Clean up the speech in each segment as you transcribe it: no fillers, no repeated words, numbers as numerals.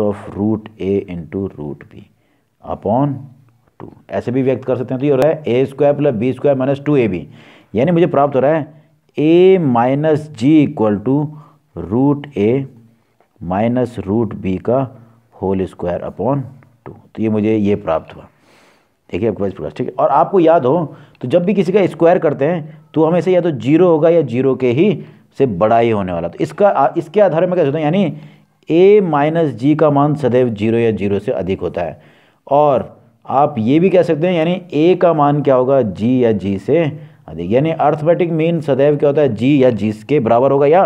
Of root a into root b upon 2, ऐसे भी व्यक्त कर सकते हैं। तो ये हो रहा है a square plus b square minus 2ab, यानी मुझे प्राप्त हो रहा है a minus G equal to root a minus root b का होल स्क्वायर अपॉन 2। तो ये मुझे ये प्राप्त हुआ। देखिए आपके पास प्रकार, ठीक है। और आपको याद हो तो जब भी किसी का स्क्वायर करते हैं तो हमेशा या तो जीरो होगा या जीरो के ही से बड़ा ही होने वाला। तो इसके आधार में क्या होता है, यानी a माइनस जी का मान सदैव जीरो या जीरो से अधिक होता है। और आप ये भी कह सकते हैं यानी a का मान क्या होगा, g या g से अधिक, यानी अर्थमेटिक मीन सदैव क्या होता है, g या g के बराबर होगा या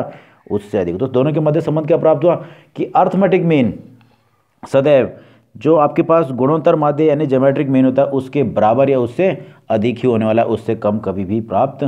उससे अधिक। तो दोनों के मध्य संबंध क्या प्राप्त हुआ कि अर्थमेटिक मीन सदैव जो आपके पास गुणोत्तर माध्य यानी ज्योमेट्रिक मीन होता है उसके बराबर या उससे अधिक ही होने वाला है, उससे कम कभी भी प्राप्त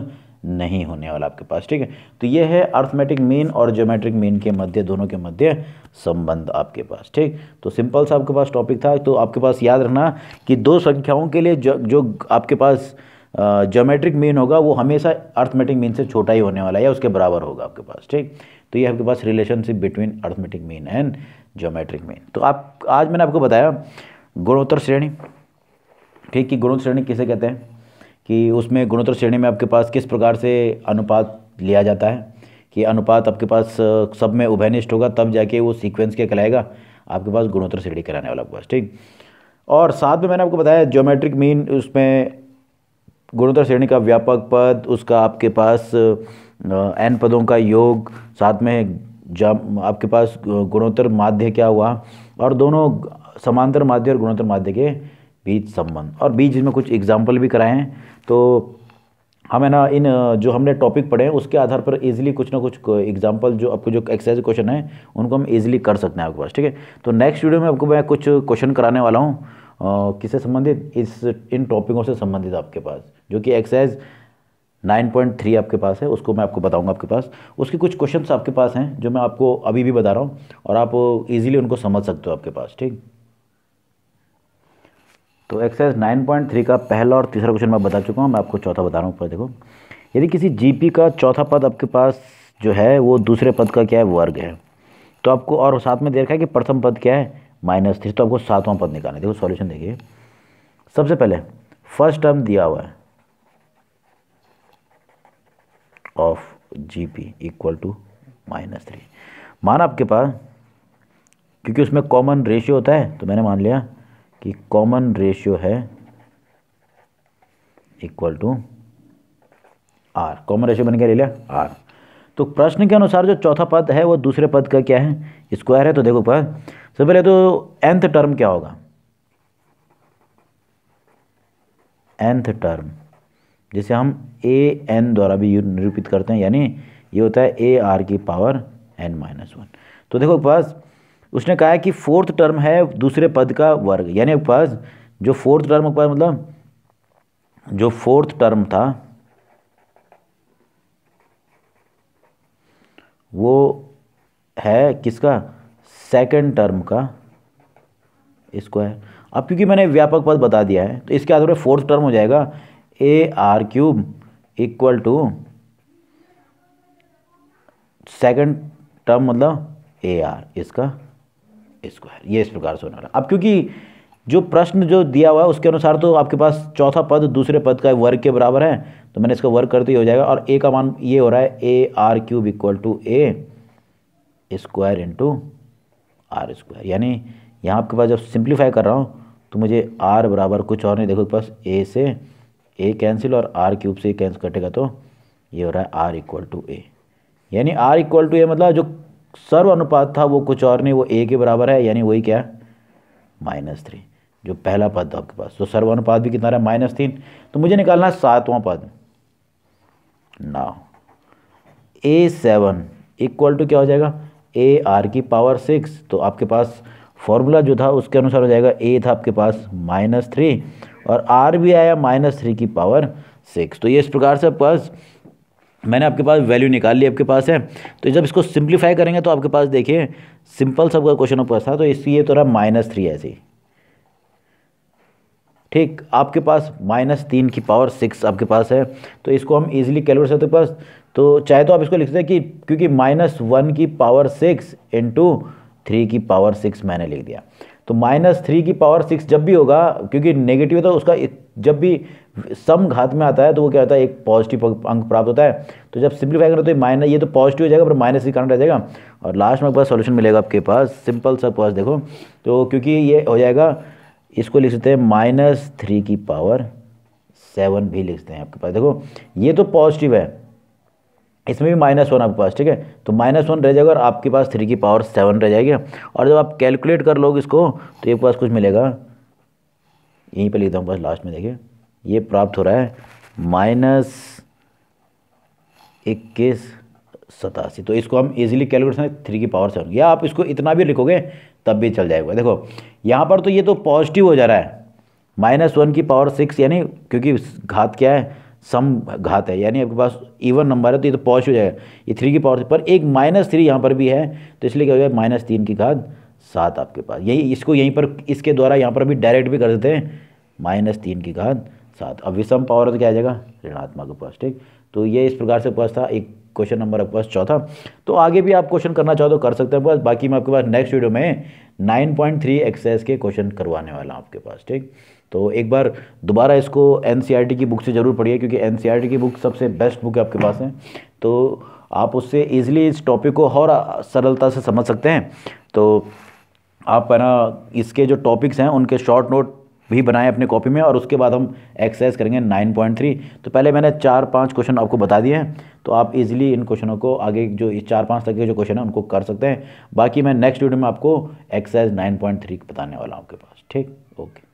नहीं होने वाला आपके पास, ठीक है। तो ये है अर्थमेटिक मीन और ज्योमेट्रिक मीन के मध्य, दोनों के मध्य संबंध आपके पास, ठीक। तो सिंपल सा आपके पास टॉपिक था। तो आपके पास याद रखना कि दो संख्याओं के लिए जो आपके पास ज्योमेट्रिक मीन होगा वो हमेशा अर्थमेटिक मीन से छोटा ही होने वाला है या उसके बराबर होगा आपके पास, ठीक। तो ये आपके पास relationship between arithmetic mean and geometric mean. तो आज मैंने आपको बताया गुणोत्तर श्रेणी, ठीक, कि गुणोत्तर श्रेणी किसे कहते हैं, कि उसमें गुणोत्तर श्रेणी में आपके पास किस प्रकार से अनुपात लिया जाता है, कि अनुपात आपके पास सब में उभयनिष्ठ होगा तब जाके वो सीक्वेंस क्या कहलाएगा, आपके पास गुणोत्तर श्रेणी कहलाने वाला आपके पास, ठीक। और साथ में मैंने आपको बताया ज्योमेट्रिक मीन, उसमें गुणोत्तर श्रेणी का व्यापक पद, उसका आपके पास n पदों का योग, साथ में आपके पास गुणोत्तर माध्य क्या हुआ, और दोनों समांतर माध्य और गुणोत्तर माध्य के बीच संबंध, और बीच में कुछ एग्जाम्पल भी कराए हैं। तो हमें ना इन जो हमने टॉपिक पढ़े हैं उसके आधार पर इजीली कुछ ना कुछ एग्जाम्पल जो आपको जो एक्सरसाइज क्वेश्चन है उनको हम इजीली कर सकते हैं आपके पास, ठीक है। तो नेक्स्ट वीडियो में आपको मैं कुछ क्वेश्चन कराने वाला हूँ किससे संबंधित, इन टॉपिकों से संबंधित आपके पास, जो कि एक्सरसाइज 9.3 आपके पास है, उसको मैं आपको बताऊंगा आपके पास। उसके कुछ क्वेश्चंस आपके पास हैं जो मैं आपको अभी भी बता रहा हूँ और आप इजीली उनको समझ सकते हो आपके पास, ठीक। तो एक्सरसाइज 9.3 का पहला और तीसरा क्वेश्चन मैं बता चुका हूँ, मैं आपको चौथा बता रहा हूँ। ऊपर देखो, यदि किसी जीपी का चौथा पद आपके पास जो है वो दूसरे पद का क्या है, वर्ग है, तो आपको, और साथ में दे रखा है कि प्रथम पद क्या है, -3, तो आपको सातवां पद निकालना है। देखो सॉल्यूशन देखिए, सबसे पहले फर्स्ट टर्म दिया हुआ है ऑफ जीपी इक्वल टू -3, मान आपके पास, क्योंकि उसमें कॉमन रेशियो होता है तो मैंने मान लिया कि कॉमन रेशियो है equal to r, common ratio मैंने क्या ले लिया, r। तो प्रश्न के अनुसार जो चौथा पद है वो दूसरे पद का क्या है, स्क्वायर है। तो देखो पास, सबसे पहले तो nth टर्म क्या होगा, nth टर्म जिसे हम an द्वारा भी निरूपित करते हैं, यानी ये होता है ar की पावर n-1। तो देखो पास उसने कहा है कि फोर्थ टर्म है दूसरे पद का वर्ग, यानी आपके पास जो फोर्थ टर्म, आपके पास मतलब जो फोर्थ टर्म था वो है किसका, सेकंड टर्म का स्क्वायर। अब क्योंकि मैंने व्यापक पद बता दिया है तो इसके आधार पर फोर्थ टर्म हो जाएगा ar³ equal to second term मतलब ar इसका स्क्वायर, ये इस प्रकार से होने वाला। अब क्योंकि जो प्रश्न जो दिया हुआ है उसके अनुसार तो आपके पास चौथा पद दूसरे पद का वर्ग के बराबर है, तो मैंने इसका वर्ग करते ही हो जाएगा, और a का मान ये हो रहा है ar³ equal to a square into r square. यानी यहाँ आपके पास जब सिंप्लीफाई कर रहा हूँ तो मुझे r बराबर कुछ और नहीं, देखो पास a से a कैंसिल और r³ से कैंसिल कटेगा, तो ये हो रहा है r इक्वल टू a, यानी r इक्वल टू a मतलब जो सर्व अनुपात था वो कुछ और नहीं, वो a के बराबर है, यानी वही क्या, -3, जो पहला पद था आपके पास। तो सर्व अनुपात भी कितना रहा, -3। तो मुझे निकालना है सातवां पद। नाउ a7 इक्वल टू क्या हो जाएगा, ar की पावर 6। तो आपके पास फॉर्मूला जो था उसके अनुसार हो जाएगा, a था आपके पास -3 और r भी आया -3 की पावर 6। तो ये इस प्रकार से आपके पास मैंने आपके पास वैल्यू निकाल ली आपके पास है। तो जब इसको सिंप्लीफाई करेंगे तो आपके पास देखिए सिंपल सबका क्वेश्चन आपके पास था, तो इसलिए तो रहा -3 ऐसे ही, ठीक। आपके पास -3 की पावर 6 आपके पास है, तो इसको हम इजीली कैलकुलेट करते पास। तो चाहे तो आप इसको लिख सकते हैं कि क्योंकि -1 की पावर 6 इंटू -3 मैंने लिख दिया। तो -3 जब भी होगा, क्योंकि नेगेटिव है तो उसका जब भी सम घात में आता है तो वो क्या होता है, एक पॉजिटिव अंक प्राप्त होता है। तो जब सिंप्लीफाई करें तो माइनस, ये तो पॉजिटिव हो जाएगा पर -3 कारण रह जाएगा, और लास्ट में आपके पास सॉल्यूशन मिलेगा आपके पास सिंपल सा पास देखो। तो क्योंकि ये हो जाएगा, इसको लिख सकते हैं -3 भी लिख सकते हैं आपके पास। देखो ये तो पॉजिटिव है, इसमें भी -1 आपके पास, ठीक है। तो -1 रह जाएगा और आपके पास 3 रह जाएगी। और जब आप कैलकुलेट कर लोगे इसको तो ये पास कुछ मिलेगा, यहीं पे लिखता हूँ बस लास्ट में, देखिए ये प्राप्त हो रहा है -2187। तो इसको हम इजीली कैलकुलेट करें 3 या आप इसको इतना भी लिखोगे तब भी चल जाएगा। देखो यहाँ पर तो ये तो पॉजिटिव हो जा रहा है, -1 यानी क्योंकि घात क्या है, सम घात है, यानी आपके पास इवन नंबर है तो ये तो पॉजिटिव हो जाएगा। ये 3 पर एक -3 यहाँ पर भी है, तो इसलिए क्या हो जाएगा -3 आपके पास। यही इसको यहीं पर इसके द्वारा यहाँ पर भी डायरेक्ट भी कर देते हैं, -3 अब विषम पावर तो क्या आ जाएगा, ऋणात्मक के पास, ठीक। तो ये इस प्रकार से पास था एक क्वेश्चन नंबर आपके पास चौथा। तो आगे भी आप क्वेश्चन करना चाहो तो कर सकते हैं बस, बाकी मैं आपके पास नेक्स्ट वीडियो में 9.3 एक्सरसाइज के क्वेश्चन करवाने वाला हूँ आपके पास, ठीक। तो एक बार दोबारा इसको एनसीईआरटी की बुक से ज़रूर पढ़िए, क्योंकि एनसीईआरटी की बुक सबसे बेस्ट बुक है आपके पास है, तो आप उससे ईजिली इस टॉपिक को और सरलता से समझ सकते हैं। तो आप है ना इसके जो टॉपिक्स हैं उनके शॉर्ट नोट भी बनाएं अपने कॉपी में, और उसके बाद हम एक्सरसाइज करेंगे 9.3। तो पहले मैंने 4-5 क्वेश्चन आपको बता दिए हैं, तो आप इजीली इन क्वेश्चनों को आगे जो 4-5 तक के जो क्वेश्चन है उनको कर सकते हैं। बाकी मैं नेक्स्ट वीडियो में आपको एक्सरसाइज 9.3 बताने वाला हूँ आपके पास, ठीक। ओके।